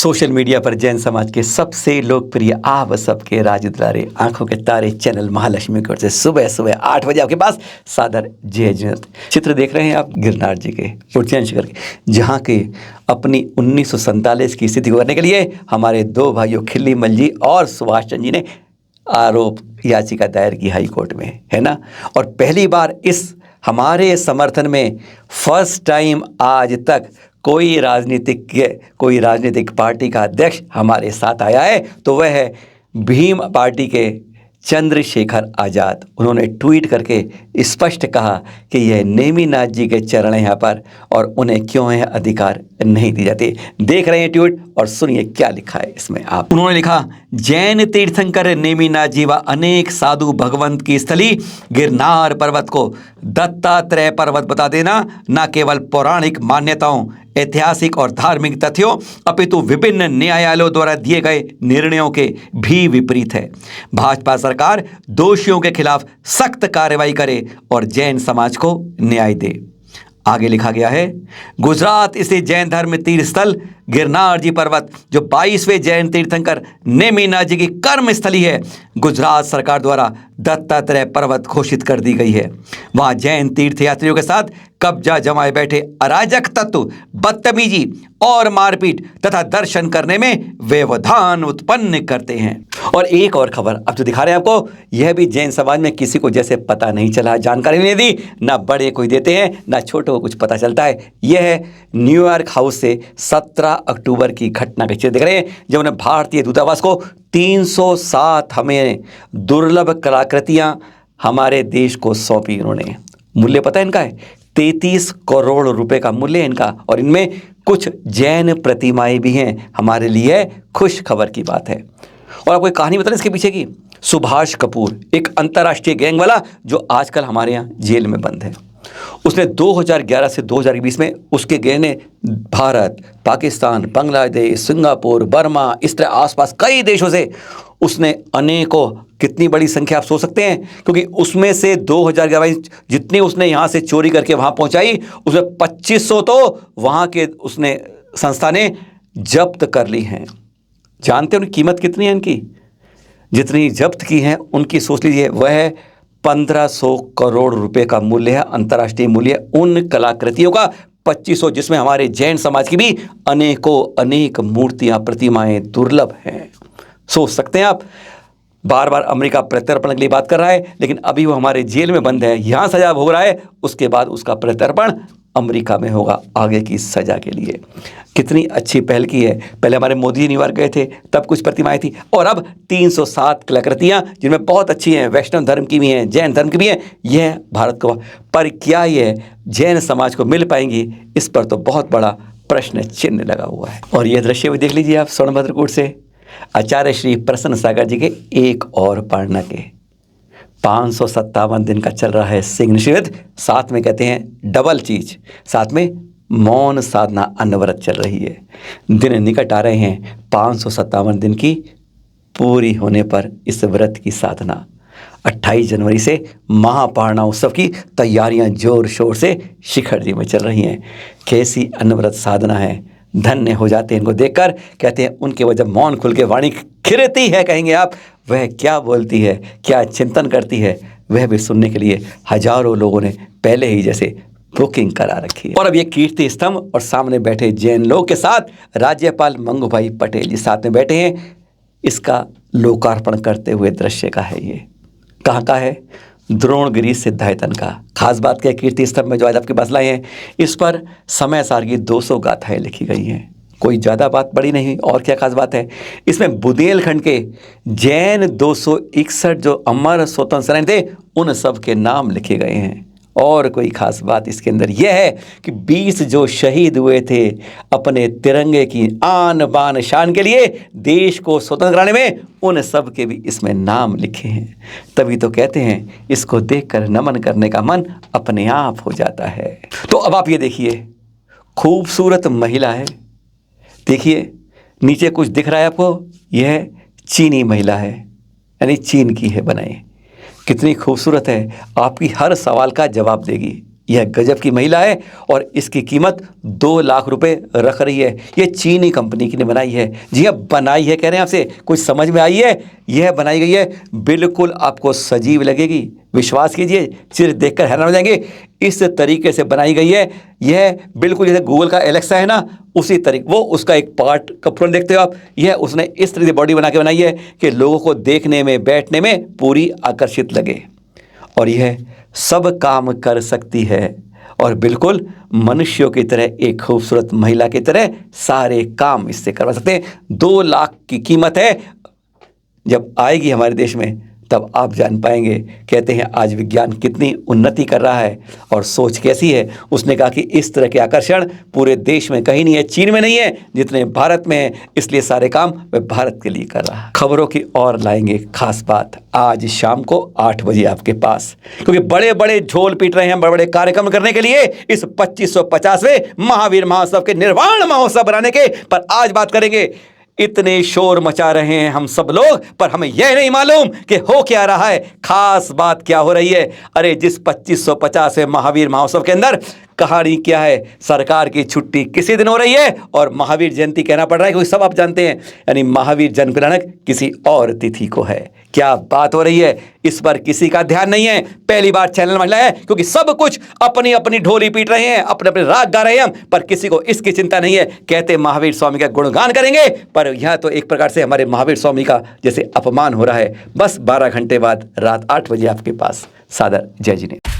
Social media पर जैन समाज के सबसे लोकप्रिय आप सबके राज दुलारे आंखों के तारे चैनल महालक्ष्मी की ओर से सुबह सुबह 8 बजे आपके पास सादर जय जयंत चित्र देख रहे हैं आप गिरनार जी के उज्जैन शिखर के, जहाँ के अपनी 1947 की स्थिति को करने के लिए हमारे दो भाइयों खिल्लीमल जी और सुभाष चंद्र जी ने आरोप याचिका दायर की हाई कोर्ट में, है ना। और पहली बार इस हमारे समर्थन में फर्स्ट टाइम आज तक कोई राजनीतिक पार्टी का अध्यक्ष हमारे साथ आया है तो वह है भीम पार्टी के चंद्रशेखर आज़ाद। उन्होंने ट्वीट करके स्पष्ट कहा कि यह नेमीनाथ जी के चरण हैं यहाँ पर और उन्हें क्यों है अधिकार नहीं दी जाती। देख रहे हैं ट्वीट और सुनिए क्या लिखा है इसमें आप। उन्होंने लिखा, जैन तीर्थंकर नेमीनाथ जी व अनेक साधु भगवंत की स्थली गिरनार पर्वत को दत्तात्रेय पर्वत बता देना न केवल पौराणिक मान्यताओं, ऐतिहासिक और धार्मिक तथ्यों अपितु विभिन्न न्यायालयों द्वारा दिए गए निर्णयों के भी विपरीत है। भाजपा सरकार दोषियों के खिलाफ सख्त कार्रवाई करे और जैन समाज को न्याय दे। आगे लिखा गया है, गुजरात स्थित जैन धर्म तीर्थ स्थल गिरनार जी पर्वत जो 22वें जैन तीर्थंकर नेमीनाथ जी की कर्म स्थली है, गुजरात सरकार द्वारा दत्तात्रेय पर्वत घोषित कर दी गई है। वहां जैन तीर्थयात्रियों के साथ कब्जा जमाए बैठे अराजक तत्व बदतमीजी और मारपीट तथा दर्शन करने में व्यवधान उत्पन्न करते हैं। और एक और खबर अब जो दिखा रहे हैं आपको, यह भी जैन समाज में किसी को जैसे पता नहीं चला, जानकारी नहीं दी, ना बड़े कोई देते हैं ना छोटों को कुछ पता चलता है। यह है न्यूयॉर्क हाउस से 17 अक्टूबर की घटना के चित्र दिख रहे हैं, जब उन्हें भारतीय दूतावास को 307 हमें दुर्लभ कलाकृतियां हमारे देश को सौंपी। उन्होंने मूल्य पता है इनका है 33 करोड़ रुपए का मूल्य है इनका, और इनमें कुछ जैन प्रतिमाएं भी हैं। हमारे लिए खुश खबर की बात है। और आपको एक कहानी बता दें इसके पीछे की। सुभाष कपूर एक अंतर्राष्ट्रीय गैंग वाला जो आजकल हमारे यहाँ जेल में बंद है, उसने 2011 से 2020 में उसके गैंग ने भारत, पाकिस्तान, बांग्लादेश, सिंगापुर, बर्मा, इस तरह आसपास कई देशों से उसने अनेकों, कितनी बड़ी संख्या आप सोच सकते हैं, क्योंकि उसमें से 2011 जितनी उसने यहाँ से चोरी करके वहाँ पहुँचाई उसमें 2500 तो वहाँ के उसने संस्था ने जब्त कर ली हैं। जानते हैं उनकी कीमत कितनी है? इनकी जितनी जब्त की है उनकी सोच लीजिए, वह 1500 करोड़ रुपए का मूल्य है, अंतर्राष्ट्रीय मूल्य उन कलाकृतियों का। 2500 जिसमें हमारे जैन समाज की भी अनेक मूर्तियां, प्रतिमाएं दुर्लभ हैं। सोच सकते हैं आप। बार बार अमेरिका प्रत्यर्पण के लिए बात कर रहा है, लेकिन अभी वो हमारे जेल में बंद है, यहाँ सजा भोग रहा है, उसके बाद उसका प्रत्यर्पण अमेरिका में होगा आगे की सजा के लिए। कितनी अच्छी पहल की है। पहले हमारे मोदी जी न्यूयॉर्क गए थे, तब कुछ प्रतिमाएं थी, और अब 307 कलाकृतियां जिनमें बहुत अच्छी हैं, वैष्णव धर्म की भी हैं, जैन धर्म की भी हैं, यह भारत को। पर क्या ये जैन समाज को मिल पाएंगी, इस पर तो बहुत बड़ा प्रश्न चिन्ह लगा हुआ है। और यह दृश्य भी देख लीजिए आप, सोनभद्रकूट से आचार्य श्री प्रसन्न सागर जी के एक और पारना के 557 दिन का चल रहा है सिंह शिविर। साथ में कहते हैं डबल चीज, साथ में मौन साधना अनवरत चल रही है। दिन निकट आ रहे हैं 557 दिन की पूरी होने पर इस व्रत की साधना। 28 जनवरी से महापारणा उत्सव की तैयारियां जोर शोर से शिखर जी में चल रही हैं। कैसी अनवरत साधना है, धन्य हो जाते हैं इनको देखकर। कहते हैं उनके वजह मौन खुल के वाणी खिरती है, कहेंगे आप। वह क्या बोलती है, क्या चिंतन करती है, वह भी सुनने के लिए हजारों लोगों ने पहले ही जैसे बुकिंग करा रखी है। और अब ये कीर्ति स्तंभ और सामने बैठे जैन लोग के साथ राज्यपाल मंगूभाई पटेल जी साथ में बैठे हैं। इसका लोकार्पण करते हुए दृश्य का है ये। कहाँ का है? द्रोणगिरी सिद्धायतन का। खास बात क्या है, कीर्ति स्तंभ में जो आज आपके पास लाए हैं, इस पर समय सार की 200 गाथाएं लिखी गई हैं। कोई ज़्यादा बात बड़ी नहीं। और क्या खास बात है, इसमें बुंदेलखंड के जैन 261 जो अमर स्वतंत्र सेनानी थे, उन सब के नाम लिखे गए हैं। और कोई खास बात इसके अंदर यह है कि 20 जो शहीद हुए थे अपने तिरंगे की आन बान शान के लिए, देश को स्वतंत्र कराने में, उन सब के भी इसमें नाम लिखे हैं। तभी तो कहते हैं इसको देखकर नमन करने का मन अपने आप हो जाता है। तो अब आप ये देखिए, खूबसूरत महिला है। देखिए नीचे कुछ दिख रहा है आपको, यह चीनी महिला है, यानी चीन की है बनाई। कितनी खूबसूरत है, आपकी हर सवाल का जवाब देगी। यह गजब की महिला है और इसकी कीमत 2 लाख रुपए रख रही है। यह चीनी कंपनी की ने बनाई है। जी हाँ, बनाई है कह रहे हैं आपसे, कुछ समझ में आई है? यह बनाई गई है, बिल्कुल आपको सजीव लगेगी, विश्वास कीजिए, सिर्फ देखकर हैरान हो जाएंगे। इस तरीके से बनाई गई है, यह बिल्कुल जैसे गूगल का एलेक्सा है ना, उसी तरीके, वो उसका एक पार्ट का तुरंत देखते हो आप, यह उसने इस तरह से बॉडी बना के बनाई है कि लोगों को देखने में, बैठने में पूरी आकर्षित लगे। और यह सब काम कर सकती है और बिल्कुल मनुष्यों की तरह, एक खूबसूरत महिला की तरह सारे काम इससे करवा सकते हैं। 2 लाख की कीमत है। जब आएगी हमारे देश में तब आप जान पाएंगे। कहते हैं आज विज्ञान कितनी उन्नति कर रहा है और सोच कैसी है। उसने कहा कि इस तरह के आकर्षण पूरे देश में कहीं नहीं है, चीन में नहीं है जितने भारत में है, इसलिए सारे काम वह भारत के लिए कर रहा है। खबरों की और लाएंगे खास बात आज शाम को 8 बजे आपके पास, क्योंकि बड़े बड़े झोल पीट रहे हैं बड़े बड़े कार्यक्रम करने के लिए इस 2550वें महावीर महोत्सव के निर्वाण महोत्सव बनाने के। पर आज बात करेंगे, इतने शोर मचा रहे हैं हम सब लोग, पर हमें यह नहीं मालूम कि हो क्या रहा है, खास बात क्या हो रही है। अरे जिस 2550वें महावीर महोत्सव के अंदर कहानी क्या है, सरकार की छुट्टी किसी दिन हो रही है और महावीर जयंती कहना पड़ रहा है, क्योंकि सब आप जानते हैं, यानी महावीर जन्म दिनांक किसी और तिथि को है। क्या बात हो रही है, इस पर किसी का ध्यान नहीं है। पहली बार चैनल में है, क्योंकि सब कुछ अपनी अपनी ढोली पीट रहे हैं, अपने अपने राग गा रहे हैं, पर किसी को इसकी चिंता नहीं है। कहते महावीर स्वामी का गुणगान करेंगे, पर यह तो एक प्रकार से हमारे महावीर स्वामी का जैसे अपमान हो रहा है। बस 12 घंटे बाद रात 8 बजे आपके पास सादर जय जी ने।